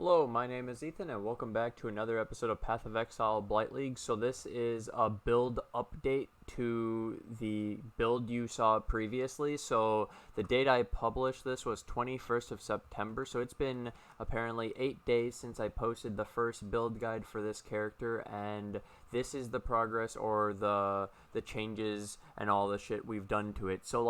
Hello, my name is Ethan, and welcome back to another episode of Path of Exile Blight League. So this is a build update to the build you saw previously. So the date I published this was 21st of September, so it's been apparently 8 days since I posted the first build guide for this character, and this is the progress or the changes and all the shit we've done to it. So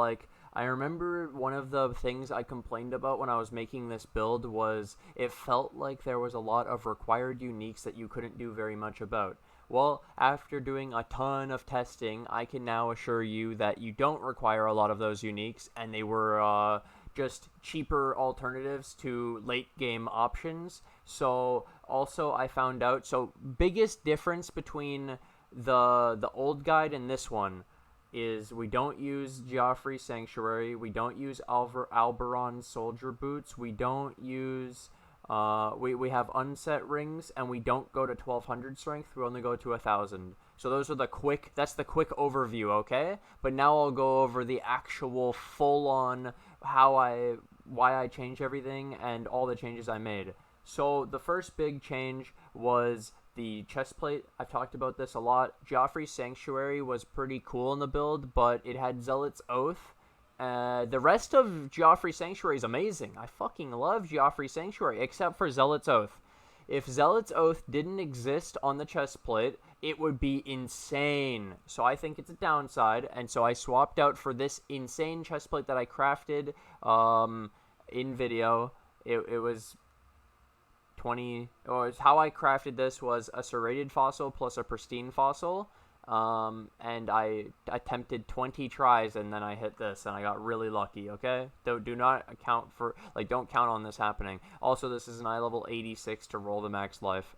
I remember one of the things I complained about when I was making this build was it felt like there was a lot of required uniques that you couldn't do very much about. Well, after doing a ton of testing, I can now assure you that you don't require a lot of those uniques, and they were just cheaper alternatives to late game options. So also I found out, so biggest difference between the old guide and this one is we don't use Geoffrey Sanctuary, we don't use Alberon Soldier Boots, we don't use, we have unset rings, and we don't go to 1200 strength, we only go to 1000. So those are that's the quick overview, okay? But now I'll go over the actual full-on why I changed everything and all the changes I made. So the first big change was the chestplate. I've talked about this a lot. Geoffrey's Sanctuary was pretty cool in the build, but it had Zealot's Oath. The rest of Geoffrey's Sanctuary is amazing. I fucking love Geoffrey's Sanctuary, except for Zealot's Oath. If Zealot's Oath didn't exist on the chestplate, it would be insane. So I think it's a downside, and so I swapped out for this insane chestplate that I crafted in video. It was 20, or how I crafted this was a serrated fossil plus a pristine fossil, and I attempted 20 tries, and then I hit this, and I got really lucky, okay? Do not account for, don't count on this happening. Also, this is an eye level 86 to roll the max life.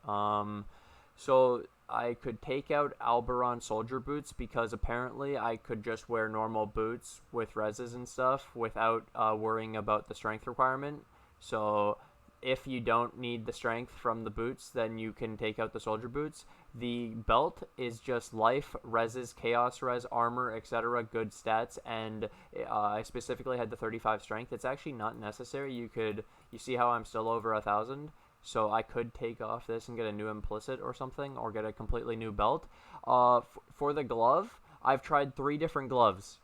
So I could take out Alberon Soldier Boots, because apparently I could just wear normal boots with reses and stuff without worrying about the strength requirement. So if you don't need the strength from the boots, then you can take out the soldier boots. The belt is just life, reses, chaos res, armor, etc. Good stats, and I specifically had the 35 strength. It's actually not necessary. You see how I'm still over 1000? So I could take off this and get a new implicit or something, or get a completely new belt. For the glove, I've tried 3 different gloves.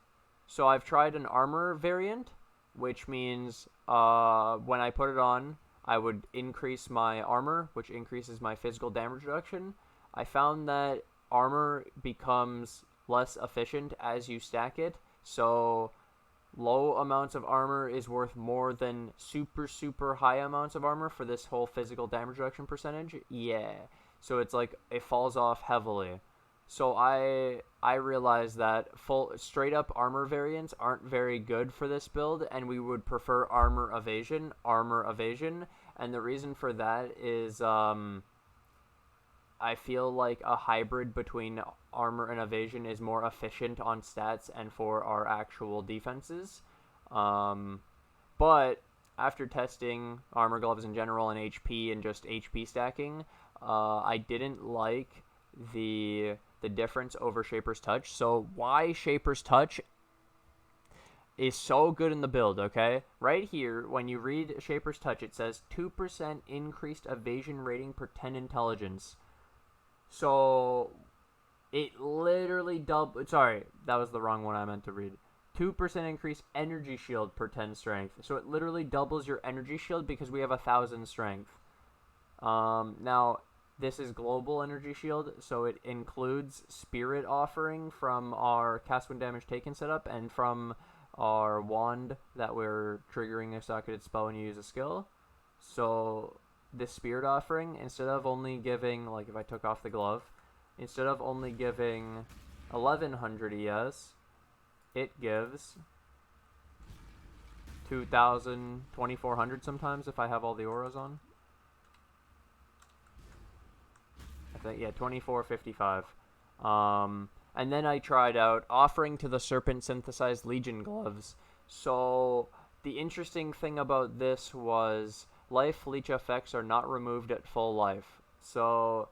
So I've tried an armor variant, which means when I put it on, I would increase my armor, which increases my physical damage reduction. I found that armor becomes less efficient as you stack it, so low amounts of armor is worth more than super high amounts of armor for this whole physical damage reduction percentage. Yeah, so it's like it falls off heavily. So I realized that straight up armor variants aren't very good for this build, and we would prefer armor evasion, and the reason for that is I feel like a hybrid between armor and evasion is more efficient on stats and for our actual defenses. But after testing armor gloves in general and HP and just HP stacking, I didn't like the difference over Shaper's Touch. So why Shaper's Touch is so good in the build, okay? Right here, when you read Shaper's Touch, it says 2% increased evasion rating per 10 intelligence. So it literally sorry, that was the wrong one I meant to read. 2% increased energy shield per 10 strength. So it literally doubles your energy shield because we have 1000 strength. Now, this is global energy shield, so it includes Spirit Offering from our cast when damage taken setup and from our wand that we're triggering a socketed spell when you use a skill. So this Spirit Offering, instead of only giving, if I took off the glove, instead of only giving 1100 ES, it gives 2000, 2400 sometimes if I have all the auras on. I think, yeah, 2455. And then I tried out Offering to the Serpent Synthesized Legion Gloves. So the interesting thing about this was life leech effects are not removed at full life. So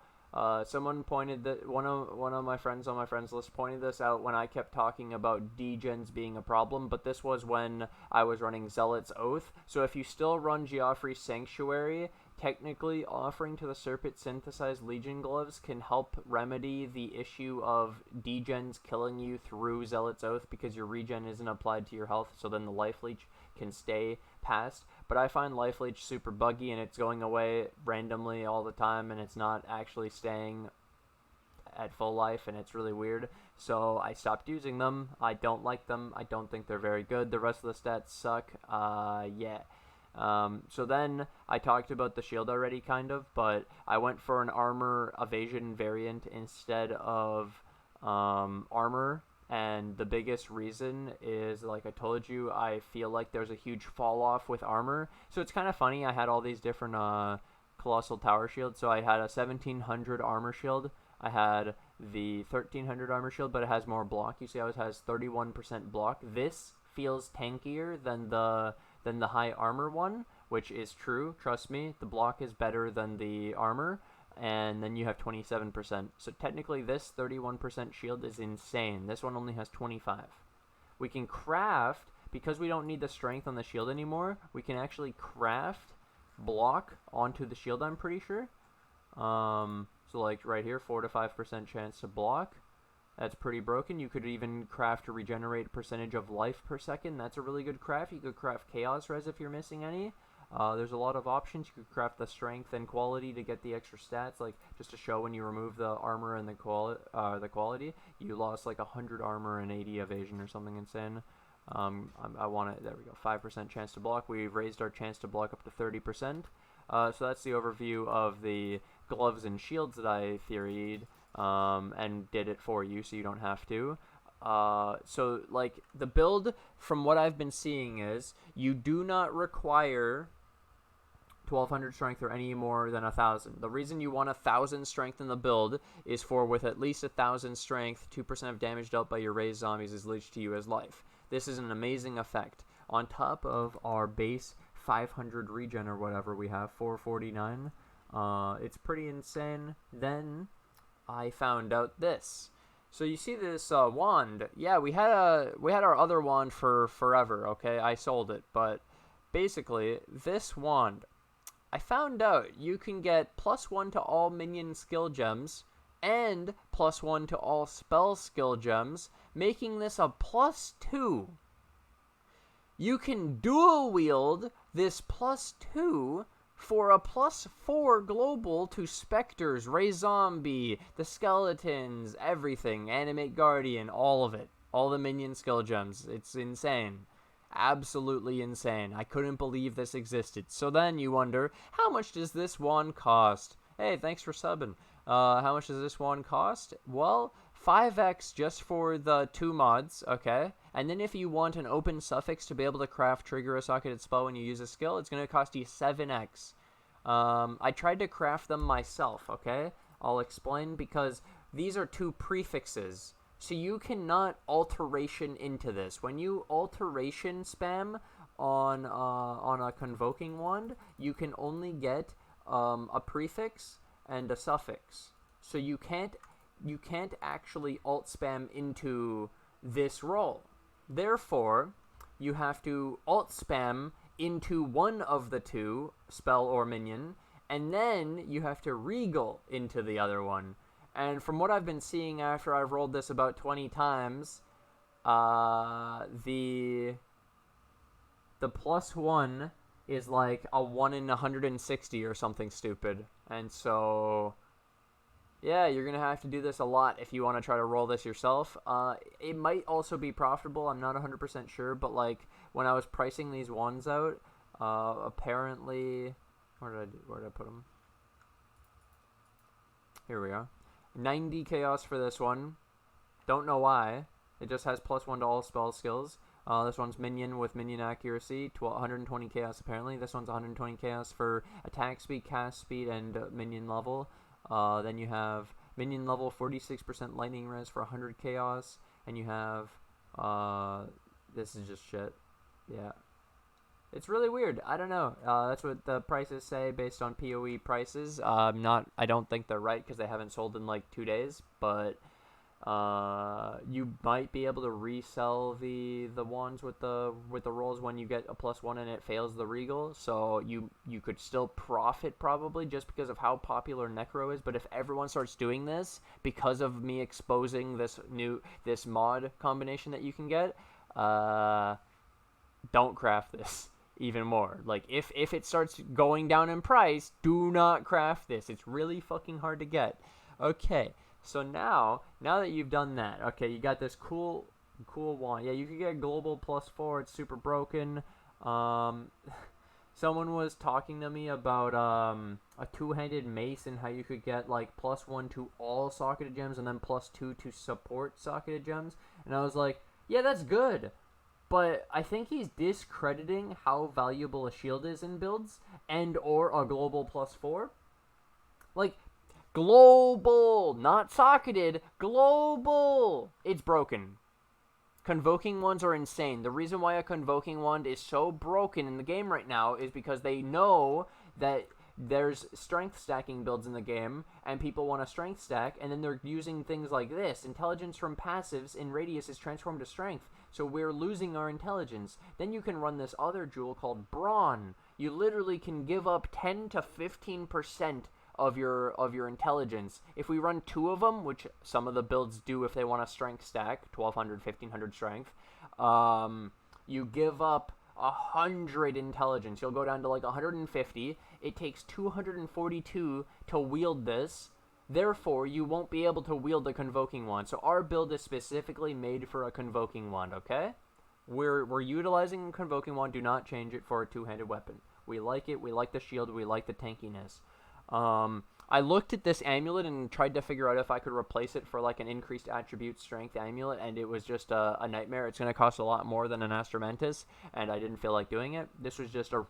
someone pointed that one of my friends on my friends list pointed this out when I kept talking about degens being a problem, but this was when I was running Zealot's Oath. So if you still run Geoffrey's Sanctuary, technically offering to the Serpent synthesized Legion gloves can help remedy the issue of degens killing you through Zealot's Oath because your regen isn't applied to your health, so then the life leech can stay past. But I find life leech super buggy, and it's going away randomly all the time, and it's not actually staying at full life, and it's really weird. So I stopped using them. I don't like them. I don't think they're very good. The rest of the stats suck. Yeah. So then I talked about the shield already, kind of, but I went for an armor evasion variant instead of armor. And the biggest reason is, like I told you, I feel like there's a huge fall off with armor. So it's kind of funny. I had all these different Colossal Tower shields. So I had a 1700 armor shield. I had the 1300 armor shield, but it has more block. You see how it has 31% block. This feels tankier than the high armor one, which is true. Trust me, the block is better than the armor. And then you have 27%. So technically this 31% shield is insane. This one only has 25. We can craft, because we don't need the strength on the shield anymore, we can actually craft block onto the shield, I'm pretty sure. So like right here, 4 to 5% chance to block. That's pretty broken. You could even craft to regenerate percentage of life per second. That's a really good craft. You could craft Chaos Res if you're missing any. There's a lot of options. You could craft the strength and quality to get the extra stats, like just to show when you remove the armor and the quality, you lost like 100 armor and 80 evasion or something insane. I want it. There we go. 5% chance to block. We've raised our chance to block up to 30%. So that's the overview of the gloves and shields that I theoried and did it for you, so you don't have to. So like the build from what I've been seeing is you do not require 1200 strength or any more than 1000. The reason you want 1000 strength in the build is for with at least 1000 strength, 2% of damage dealt by your raised zombies is leached to you as life. This is an amazing effect on top of our base 500 regen or whatever we have, 449. It's pretty insane. Then I found out this. So you see this wand. Yeah, we had our other wand for forever, okay? I sold it, but basically this wand, I found out you can get +1 to all minion skill gems and +1 to all spell skill gems, making this a +2. You can dual wield this +2 for a +4 global to Spectres, Ray Zombie, the Skeletons, everything, Animate Guardian, all of it. All the minion skill gems. It's insane. Absolutely insane. I couldn't believe this existed. So then you wonder, how much does this wand cost? Hey, thanks for subbing. How much does this wand cost? Well, 5x just for the 2 mods, okay? And then if you want an open suffix to be able to craft trigger a socketed spell when you use a skill, it's going to cost you 7x. I tried to craft them myself, okay? I'll explain, because these are 2 prefixes. So you cannot alteration into this. When you alteration spam on a convoking wand, you can only get a prefix and a suffix. So you can't actually alt spam into this role. Therefore, you have to alt spam into one of the 2, spell or minion, and then you have to regal into the other one. And from what I've been seeing after I've rolled this about 20 times, the +1 is like a 1 in 160 or something stupid. And so, yeah, you're going to have to do this a lot if you want to try to roll this yourself. It might also be profitable. I'm not 100% sure. But, like, when I was pricing these wands out, apparently... Where did I put them? Here we go. 90 chaos for this one. Don't know why. It just has +1 to all spell skills. This one's minion with minion accuracy, 120 chaos apparently. This one's 120 chaos for attack speed, cast speed, and minion level. Then you have minion level, 46% lightning res for 100 chaos. And you have, this is just shit. Yeah. It's really weird. I don't know. That's what the prices say based on PoE prices. I don't think they're right because they haven't sold in like 2 days. But You might be able to resell the ones with the rolls when you get a +1 and it fails the regal. So you could still profit probably just because of how popular Necro is. But if everyone starts doing this because of me exposing this mod combination that you can get, don't craft this even more. Like if it starts going down in price, do not craft this. It's really fucking hard to get. Okay. So now that you've done that, okay, you got this cool wand. Yeah, you can get global +4. It's super broken. Someone was talking to me about a two-handed mace and how you could get like +1 to all socketed gems and then +2 to support socketed gems. And I was like, yeah, that's good. But I think he's discrediting how valuable a shield is in builds and or a global +4. Like, global, not socketed, global. It's broken. Convoking wands are insane. The reason why a convoking wand is so broken in the game right now is because they know that there's strength stacking builds in the game, and people want to strength stack, and then they're using things like this. Intelligence from passives in radius is transformed to strength, so we're losing our intelligence. Then you can run this other jewel called Brawn. You literally can give up 10 to 15% of your intelligence. If we run 2 of them, which some of the builds do if they want a strength stack, 1200, 1500 strength, you give up 100 intelligence. You'll go down to like 150. It takes 242 to wield this. Therefore, you won't be able to wield the Convoking Wand. So our build is specifically made for a Convoking Wand, okay? We're utilizing Convoking Wand. Do not change it for a two-handed weapon. We like it. We like the shield. We like the tankiness. I looked at this amulet and tried to figure out if I could replace it for like an increased attribute strength amulet, and it was just a nightmare. It's going to cost a lot more than an Ascendancy, and I didn't feel like doing it. This was just a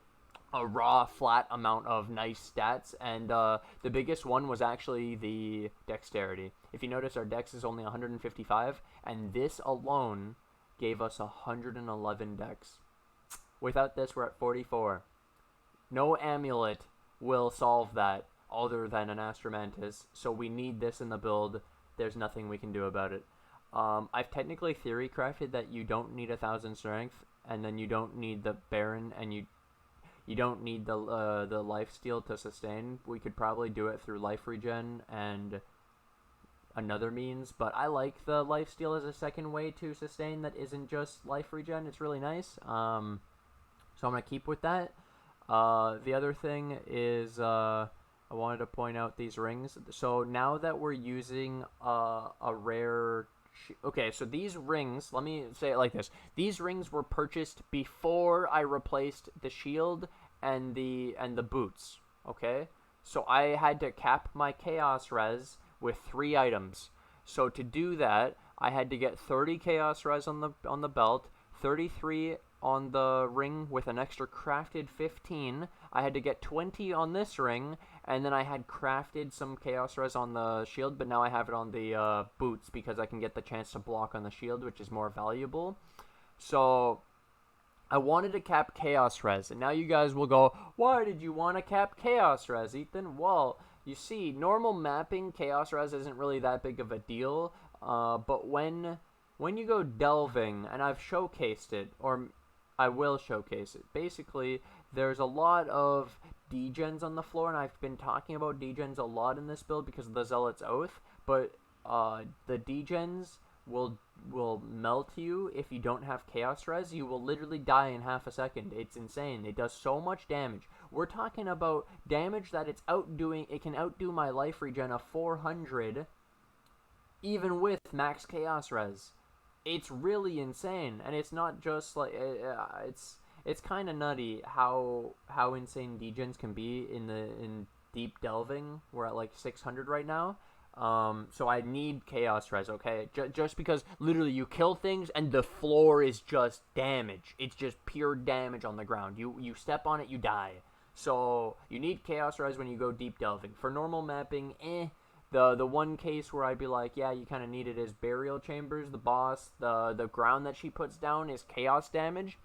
raw, flat amount of nice stats, and the biggest one was actually the dexterity. If you notice, our dex is only 155, and this alone gave us 111 dex. Without this, we're at 44. No amulet will solve that other than an Astromantis, so we need this in the build. There's nothing we can do about it. I've technically theory crafted that you don't need 1000 strength, and then you don't need the Baron, and you don't need the lifesteal to sustain. We could probably do it through life regen and another means, but I like the lifesteal as a second way to sustain that isn't just life regen. It's really nice. So I'm gonna keep with that. The other thing is I wanted to point out these rings. So now that we're using a rare... Okay, so these rings, let me say it like this. These rings were purchased before I replaced the shield and the boots, okay? So I had to cap my Chaos Res with 3 items. So to do that, I had to get 30 Chaos Res on the belt, 33 on the ring with an extra crafted 15. I had to get 20 on this ring, and then I had crafted some Chaos Res on the shield, but now I have it on the boots because I can get the chance to block on the shield, which is more valuable. So I wanted to cap Chaos Res, and now you guys will go, why did you want to cap Chaos Res, Ethan? Well, you see, normal mapping, Chaos Res isn't really that big of a deal, but when you go delving, and I've showcased it, or I will showcase it. Basically, there's a lot of degens on the floor, and I've been talking about degens a lot in this build because of the Zealot's Oath, but the degens will melt you if you don't have Chaos Res. You will literally die in half a second. It's insane. It does so much damage. We're talking about damage that it can outdo my life regen of 400 even with max Chaos Res. It's really insane, and it's not just like it's kind of nutty how insane degens can be in deep delving. We're at like 600 right now. So I need Chaos Res, okay? Just because literally you kill things and the floor is just damage. It's just pure damage on the ground. You step on it, you die. So you need Chaos Res when you go deep delving. For normal mapping, The one case where I'd be like, yeah, you kind of need it is Burial Chambers. The boss, the ground that she puts down is chaos damage.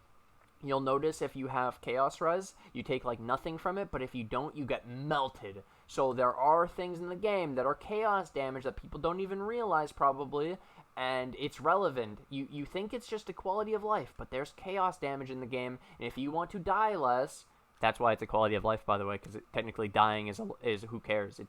You'll notice if you have Chaos Res, you take like nothing from it, but if you don't, you get melted. So there are things in the game that are chaos damage that people don't even realize probably, and it's relevant. You think it's just a quality of life, but there's chaos damage in the game, and if you want to die less, that's why it's a quality of life, by the way, because technically dying is who cares?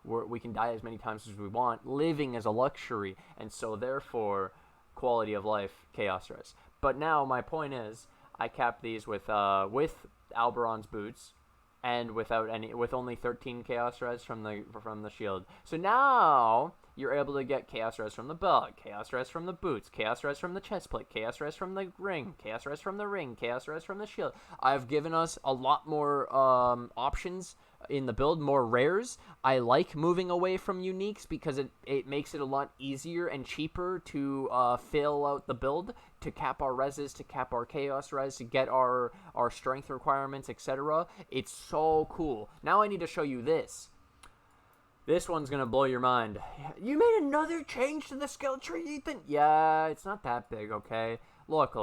We can die as many times as we want. Living is a luxury, and so therefore, quality of life, chaos res. But now my point is, I capped these with Alberon's boots, and with only 13 chaos res from the shield. So now you're able to get chaos res from the belt, chaos res from the boots, chaos res from the chestplate, chaos res from the ring, chaos res from the ring, chaos res from the shield. I've given us a lot more options in the build, more rares. I like moving away from uniques because it makes it a lot easier and cheaper to fill out the build, to cap our reses, to cap our chaos res, to get our strength requirements, etc. It's so cool. Now I need to show you this. This one's gonna blow your mind. You made another change to the skill tree, Ethan? Yeah, it's not that big, okay? Look.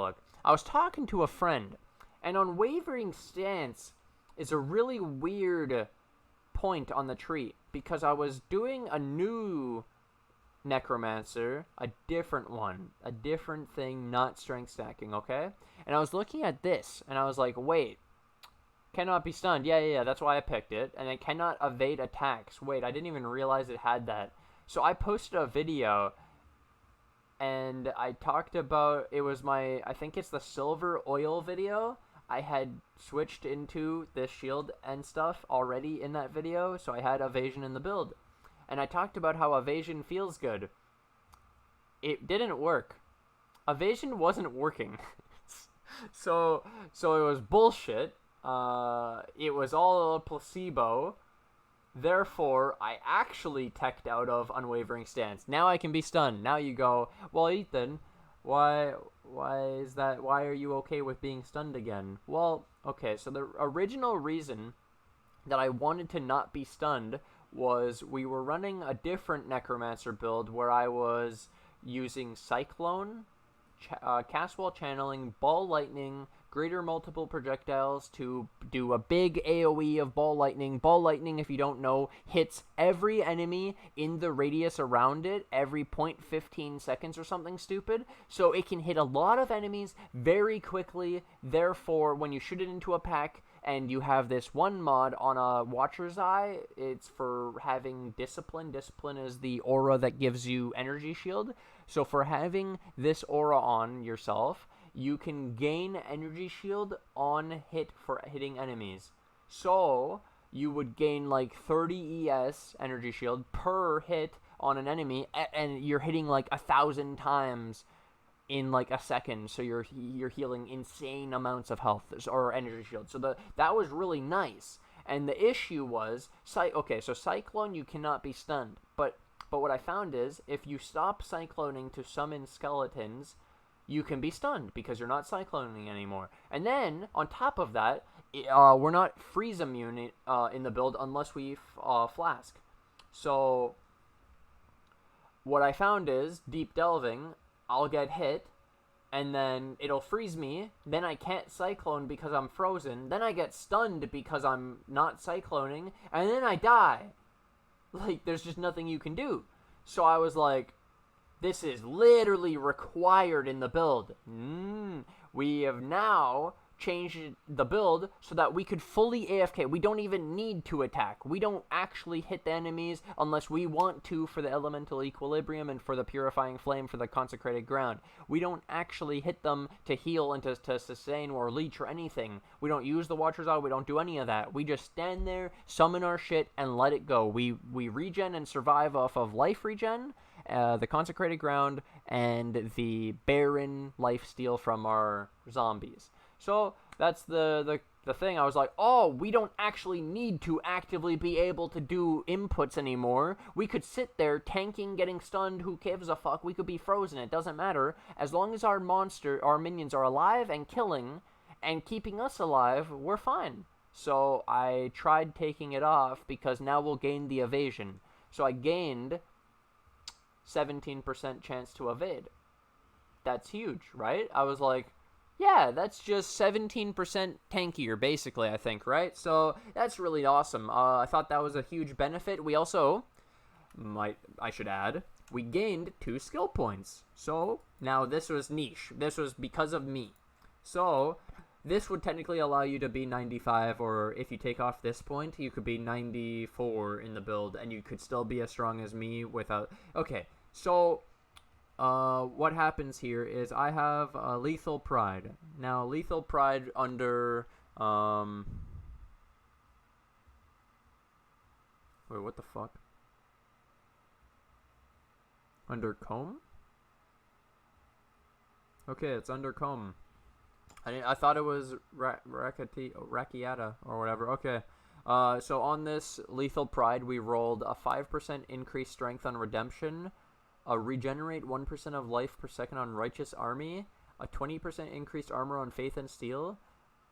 I was talking to a friend, and Unwavering Stance is a really weird point on the tree, because I was doing a new Necromancer, a different one, a different thing, not strength stacking, okay? And I was looking at this, and I was like, wait, cannot be stunned. Yeah, that's why I picked it. And it cannot evade attacks. Wait, I didn't even realize it had that. So I posted a video, and I talked about, I think it's the silver oil video. I had switched into this shield and stuff already in that video, so I had evasion in the build. And I talked about how evasion feels good. It didn't work. Evasion wasn't working. so it was bullshit. It was all a placebo. Therefore, I actually teched out of Unwavering Stance. Now I can be stunned. Now you go, well, Ethan, why is that? Why are you okay with being stunned again? Well, okay, so the original reason that I wanted to not be stunned was we were running a different Necromancer build where I was using Cyclone, Cast Wall Channeling, Ball Lightning, greater multiple projectiles to do a big AoE of Ball Lightning. Ball Lightning, if you don't know, hits every enemy in the radius around it every 0.15 seconds or something stupid. So it can hit a lot of enemies very quickly. Therefore, when you shoot it into a pack and you have this one mod on a Watcher's Eye, it's for having Discipline. Discipline is the aura that gives you energy shield. So for having this aura on yourself, you can gain energy shield on hit for hitting enemies. So you would gain like 30 ES energy shield per hit on an enemy, and you're hitting like 1,000 times in like a second. So you're healing insane amounts of health or energy shield. So that was really nice. And the issue was, okay, so Cyclone, you cannot be stunned. But what I found is, if you stop cycloning to summon skeletons, you can be stunned because you're not cycloning anymore. And then, on top of that, we're not freeze immune in the build unless we flask. So, what I found is, deep delving, I'll get hit, and then it'll freeze me, then I can't cyclone because I'm frozen, then I get stunned because I'm not cycloning, and then I die. Like, there's just nothing you can do. So I was like, this is literally required in the build. We have now changed the build so that we could fully AFK. We don't even need to attack. We don't actually hit the enemies unless we want to for the elemental equilibrium and for the purifying flame for the consecrated ground. We don't actually hit them to heal and to sustain or leech or anything. We don't use the Watcher's Eye. We don't do any of that. We just stand there, summon our shit, and let it go. We regen and survive off of life regen, the consecrated ground, and the barren lifesteal from our zombies. So that's the thing. I was like, oh, we don't actually need to actively be able to do inputs anymore. We could sit there tanking, getting stunned, who gives a fuck? We could be frozen, it doesn't matter. As long as our minions are alive and killing and keeping us alive, we're fine. So I tried taking it off because now we'll gain the evasion. So I gained 17% chance to evade. That's huge, right? I was like, Yeah, that's just 17% tankier, basically, I think, right? So that's really awesome. I thought that was a huge benefit. We also, I should add, we gained 2 skill points. So now this was niche. This was because of me. So this would technically allow you to be 95, or if you take off this point, you could be 94 in the build, and you could still be as strong as me without... Okay, so what happens here is I have Lethal Pride. Now, Lethal Pride under... Wait, what the fuck? Under Comb? Okay, it's under Comb. I thought it was Rakiata or whatever. Okay. So on this Lethal Pride, we rolled a 5% increased strength on Redemption, a regenerate 1% of life per second on Righteous Army, a 20% increased armor on Faith and Steel,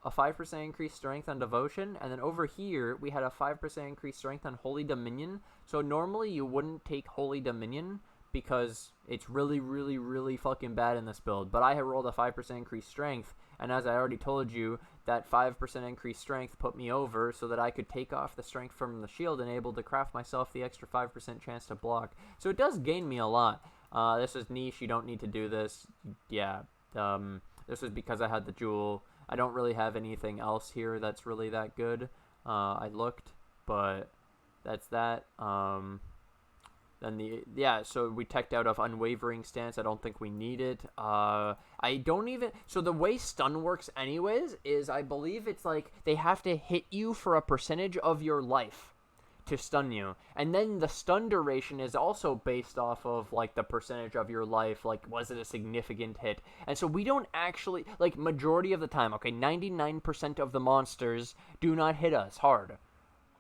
a 5% increased strength on Devotion, and then over here, we had a 5% increased strength on Holy Dominion. So normally you wouldn't take Holy Dominion, because it's really, really, really fucking bad in this build. But I had rolled a 5% increased strength, and as I already told you, that 5% increased strength put me over so that I could take off the strength from the shield and able to craft myself the extra 5% chance to block. So it does gain me a lot. This is niche. You don't need to do this. Yeah. This is because I had the jewel. I don't really have anything else here that's really that good. I looked, but that's that. So we teched out of Unwavering Stance. I don't think we need it. So the way stun works anyways is I believe it's like they have to hit you for a percentage of your life to stun you. And then the stun duration is also based off of like the percentage of your life, like was it a significant hit? And so we don't actually, like majority of the time, okay, 99% of the monsters do not hit us hard.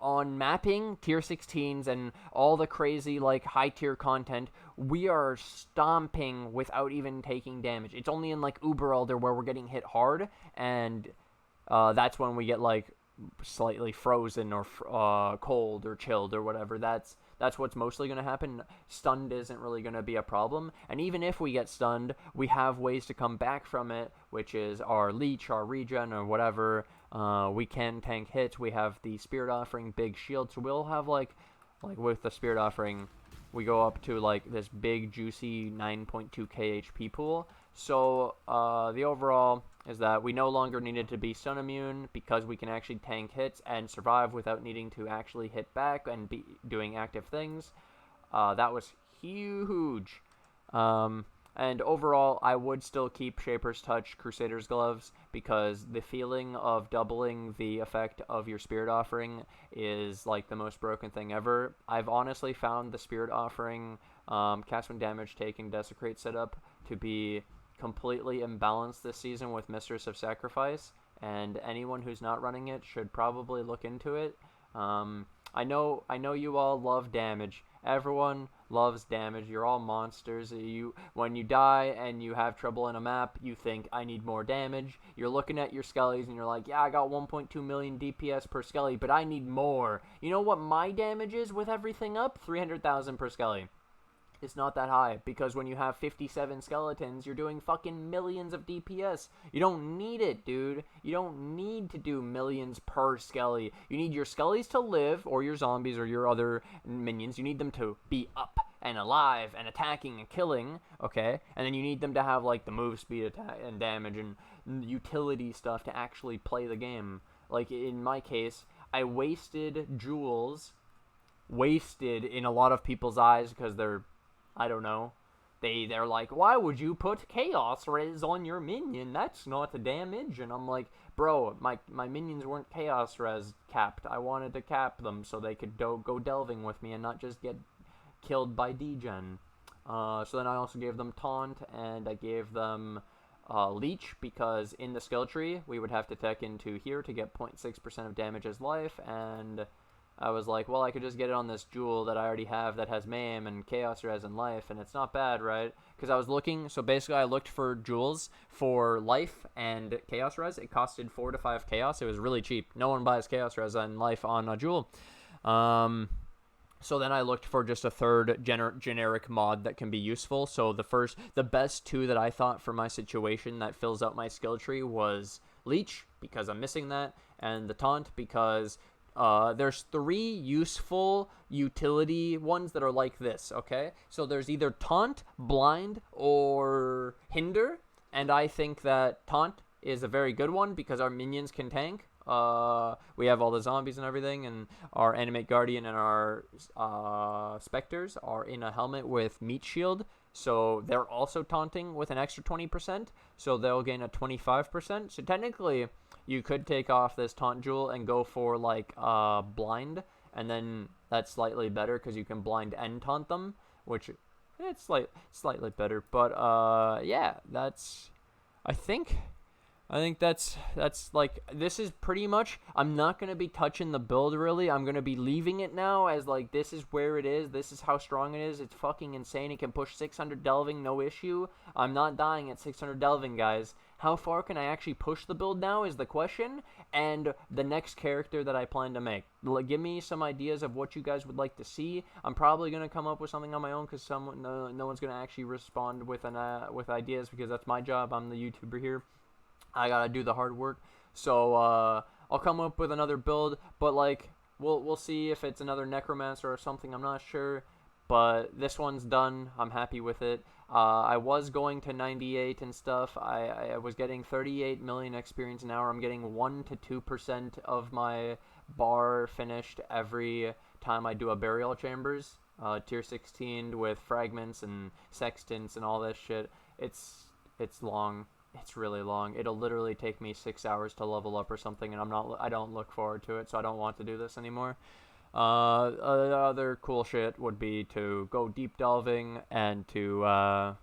On mapping, tier 16s, and all the crazy, like, high-tier content, we are stomping without even taking damage. It's only in, like, Uber Elder where we're getting hit hard, and that's when we get, like, slightly frozen or cold or chilled or whatever. That's what's mostly going to happen. Stunned isn't really going to be a problem, and even if we get stunned, we have ways to come back from it, which is our leech, our regen, or whatever. We can tank hits. We have the Spirit Offering, big shield, so we'll have like with the Spirit Offering, we go up to like this big juicy 9.2k HP pool. So the overall is that we no longer needed to be stun immune because we can actually tank hits and survive without needing to actually hit back and be doing active things. That was huge. And overall, I would still keep Shaper's Touch, Crusader's Gloves, because the feeling of doubling the effect of your Spirit Offering is like the most broken thing ever. I've honestly found the Spirit Offering cast when damage taken Desecrate setup to be completely imbalanced this season with Mistress of Sacrifice, and anyone who's not running it should probably look into it. I know you all love damage. Everyone loves damage. You're all monsters. When you die and you have trouble in a map, you think, I need more damage. You're looking at your skellies and you're like, yeah, I got 1.2 million DPS per skelly, but I need more. You know what my damage is with everything up? 300,000 per skelly. It's not that high, because when you have 57 skeletons, you're doing fucking millions of DPS. You don't need it, dude. You don't need to do millions per skelly. You need your skellies to live, or your zombies, or your other minions. You need them to be up and alive and attacking and killing, okay? And then you need them to have, like, the move speed attack and damage and utility stuff to actually play the game. Like, in my case, I wasted jewels, in a lot of people's eyes, because they're, I don't know. They're like, why would you put Chaos Res on your minion? That's not the damage. And I'm like, bro, my minions weren't Chaos Res capped. I wanted to cap them so they could go delving with me and not just get killed by degen. So then I also gave them Taunt, and I gave them Leech, because in the skill tree, we would have to tech into here to get 0.6% of damage as life, and I was like, well, I could just get it on this jewel that I already have that has Mayhem and Chaos Res and Life, and it's not bad, right? Because I was looking, so basically I looked for jewels for Life and Chaos Res. It costed 4 to 5 Chaos. It was really cheap. No one buys Chaos Res and Life on a jewel. So then I looked for just a third generic mod that can be useful. So the best two that I thought for my situation that fills out my skill tree was Leech, because I'm missing that, and the Taunt, because there's 3 useful utility ones that are like this, okay? So there's either Taunt, Blind, or Hinder, and I think that Taunt is a very good one because our minions can tank. We have all the zombies and everything, and our Animate Guardian and our Spectres are in a helmet with Meat Shield, so they're also taunting with an extra 20%, so they'll gain a 25%. So technically, you could take off this Taunt Jewel and go for, like, Blind, and then that's slightly better because you can Blind and Taunt them, which it's slightly better. But, yeah, that's... I think that's like, this is pretty much, I'm not going to be touching the build really. I'm going to be leaving it now as like, this is where it is. This is how strong it is. It's fucking insane. It can push 600 delving, no issue. I'm not dying at 600 delving, guys. How far can I actually push the build now is the question, and the next character that I plan to make. Give me some ideas of what you guys would like to see. I'm probably going to come up with something on my own because no one's going to actually respond with ideas because that's my job. I'm the YouTuber here. I gotta do the hard work, so I'll come up with another build, but like we'll see if it's another Necromancer or something. I'm not sure, but this one's done. I'm happy with it. I was going to 98 and stuff. I was getting 38 million experience an hour. I'm getting 1 to 2% of my bar finished every time I do a burial chambers, tier 16 with fragments and sextants and all this shit. It's long. It's really long. It'll literally take me 6 hours to level up or something, and I don't look forward to it, so I don't want to do this anymore. Other cool shit would be to go deep delving and to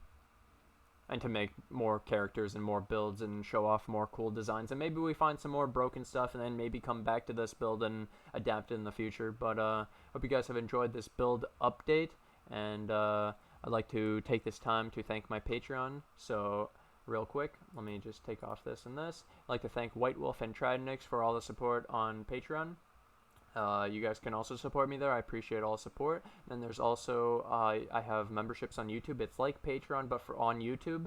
make more characters and more builds and show off more cool designs. And maybe we find some more broken stuff and then maybe come back to this build and adapt it in the future. But hope you guys have enjoyed this build update, and I'd like to take this time to thank my Patreon. So real quick, let me just take off this and this. I'd like to thank White Wolf and Tridentix for all the support on Patreon. You guys can also support me there. I appreciate all the support. Then there's also, I have memberships on YouTube. It's like Patreon, but on YouTube.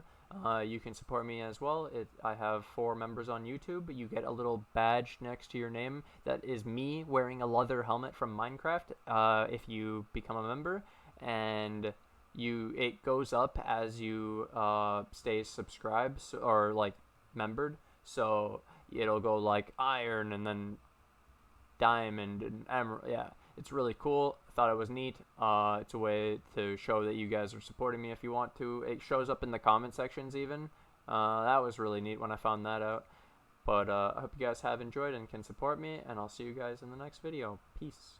You can support me as well. I have 4 members on YouTube. You get a little badge next to your name that is me wearing a leather helmet from Minecraft if you become a member. And it goes up as you stay subscribed or like membered, so it'll go like iron and then diamond and emerald. Yeah, it's really cool. I thought it was neat. It's a way to show that you guys are supporting me if you want to. It shows up in the comment sections even. That was really neat when I found that out. But I hope you guys have enjoyed and can support me, and I'll see you guys in the next video. Peace.